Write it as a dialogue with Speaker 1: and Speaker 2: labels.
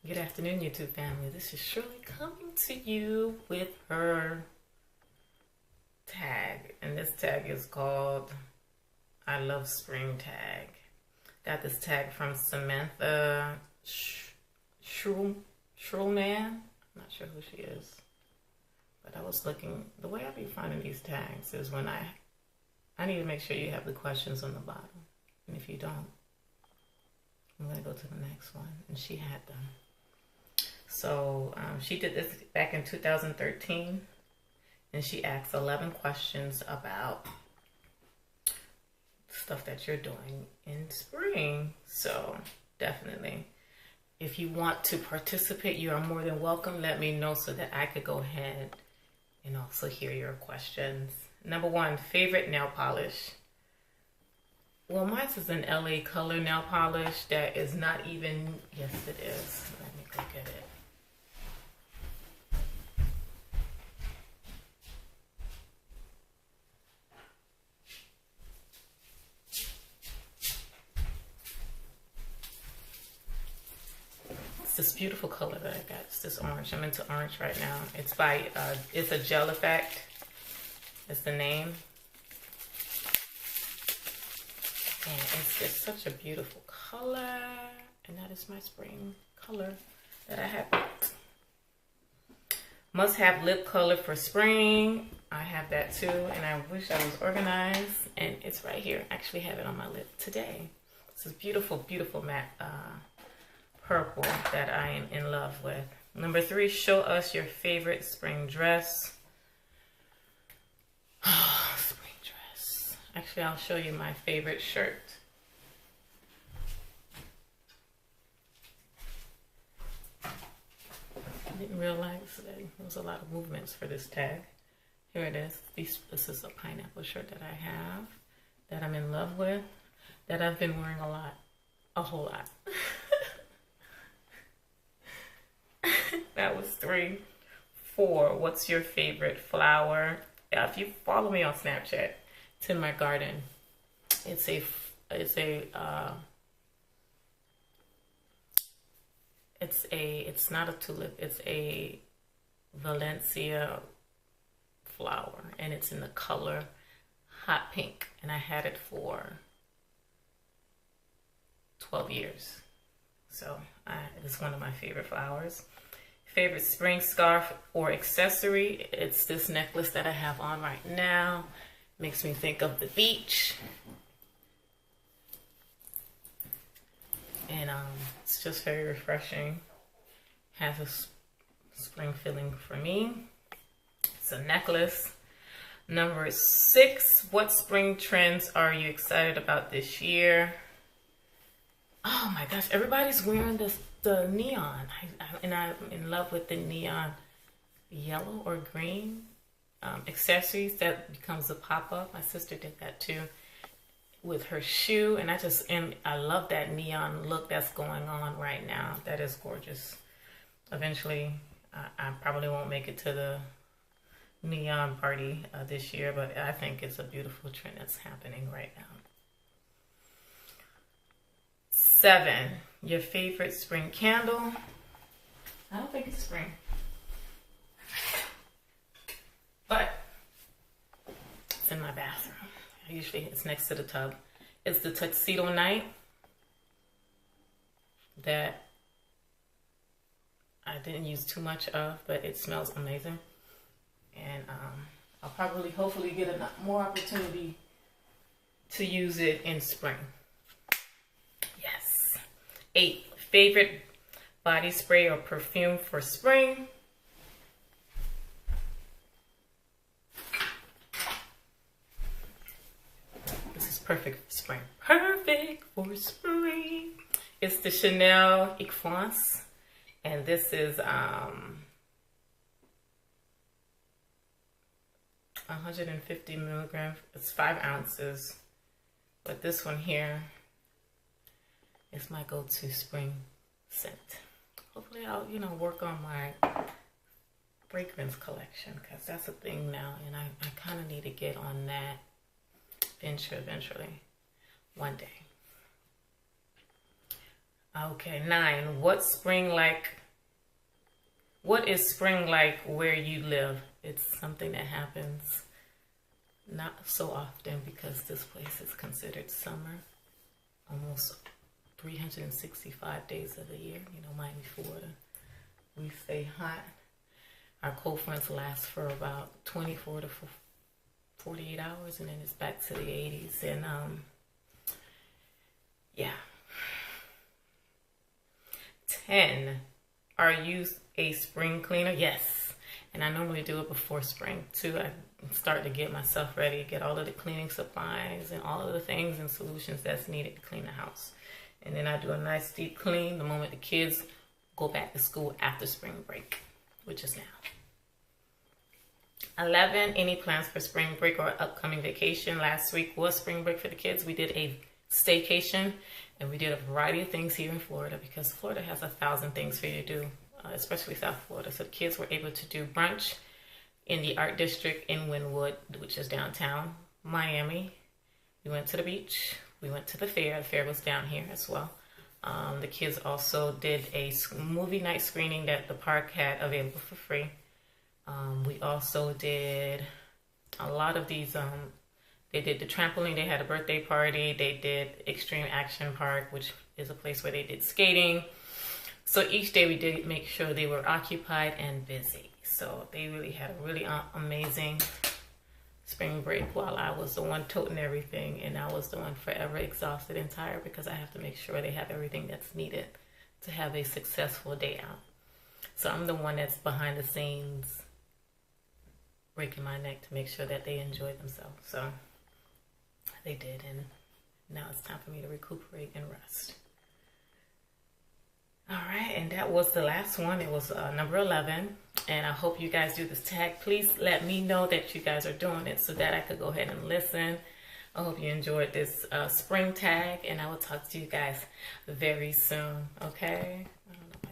Speaker 1: Good afternoon, YouTube family. This is Shirley coming to you with her tag. And this tag is called I Love Spring tag. Got this tag from Samantha Schulman. I'm not sure who she is. But I was looking, the way I be finding these tags is when I need to make sure you have the questions on the bottom. And if you don't, I'm going to go to the next one. And she had them. So she did this back in 2013, and she asked 11 questions about stuff that you're doing in spring. So definitely, if you want to participate, you are more than welcome. Let me know so that I could go ahead and also hear your questions. Number one, favorite nail polish. Well, mine is an LA Color nail polish that is not even, yes it is. Let me go get it. This beautiful color that I got. It's this orange. I'm into orange right now. It's by it's a Gel Effect. It's the name. And it's just such a beautiful color. And that is my spring color that I have. Must have lip color for spring. I have that too. And I wish I was organized. And it's right here. I actually have it on my lip today. This is beautiful, beautiful matte purple that I am in love with. Number three, show us your favorite spring dress. Oh, spring dress. Actually, I'll show you my favorite shirt. I didn't realize that there was a lot of movements for this tag. Here it is. This is a pineapple shirt that I have, that I'm in love with, that I've been wearing a whole lot. That was 3. 4, what's your favorite flower? If you follow me on Snapchat, it's in my garden. It's not a tulip, it's a Valencia flower, and it's in the color hot pink, and I had it for 12 years. So it's one of my favorite flowers. Favorite spring scarf or accessory? It's this necklace that I have on right now. Makes me think of the beach. And it's just very refreshing. Has a spring feeling for me. It's a necklace. Number 6, what spring trends are you excited about this year? Oh my gosh, everybody's wearing the neon. And I'm in love with the neon yellow or green accessories that becomes a pop-up. My sister did that too with her shoe, and I love that neon look that's going on right now. That is gorgeous. Eventually, I probably won't make it to the neon party this year, but I think it's a beautiful trend that's happening right now. 7, your favorite spring candle. I don't think it's spring, but it's in my bathroom. Usually it's next to the tub. It's the Tuxedo Night that I didn't use too much of, but it smells amazing. And I'll probably, hopefully get more opportunity to use it in spring. 8, favorite body spray or perfume for spring. This is perfect for spring. Perfect for spring. It's the Chanel Equance, and this is 150 milligrams. It's 5 ounces, but this one here, it's my go-to spring scent. Hopefully I'll, work on my fragrance collection, because that's a thing now, and I kind of need to get on that venture eventually, one day. Okay, 9. What is spring like where you live? It's something that happens not so often because this place is considered summer. Almost 365 days of the year. You know, Miami, Florida. We stay hot. Our cold fronts last for about 24 to 48 hours, and then it's back to the 80s. And yeah. 10. Are you a spring cleaner? Yes. And I normally do it before spring too. I start to get myself ready, get all of the cleaning supplies and all of the things and solutions that's needed to clean the house. And then I do a nice deep clean the moment the kids go back to school after spring break, which is now. 11. Any plans for spring break or upcoming vacation? Last week was spring break for the kids. We did a staycation, and we did a variety of things here in Florida because Florida has 1,000 things for you to do, especially South Florida. So the kids were able to do brunch in the art district in Wynwood, which is downtown Miami. We went to the beach. We went to the fair. The fair was down here as well. The kids also did a movie night screening that the park had available for free. We also did a lot of these, they did the trampoline, they had a birthday party, they did Extreme Action Park, which is a place where they did skating. So each day we did make sure they were occupied and busy. So they really had a really amazing spring break while I was the one toting everything, and I was the one forever exhausted and tired because I have to make sure they have everything that's needed to have a successful day out. So I'm the one that's behind the scenes breaking my neck to make sure that they enjoy themselves. So they did, and now it's time for me to recuperate and rest. All right, and that was the last one. It was number 11, and I hope you guys do this tag. Please let me know that you guys are doing it so that I could go ahead and listen. I hope you enjoyed this spring tag, and I will talk to you guys very soon, okay? I don't know.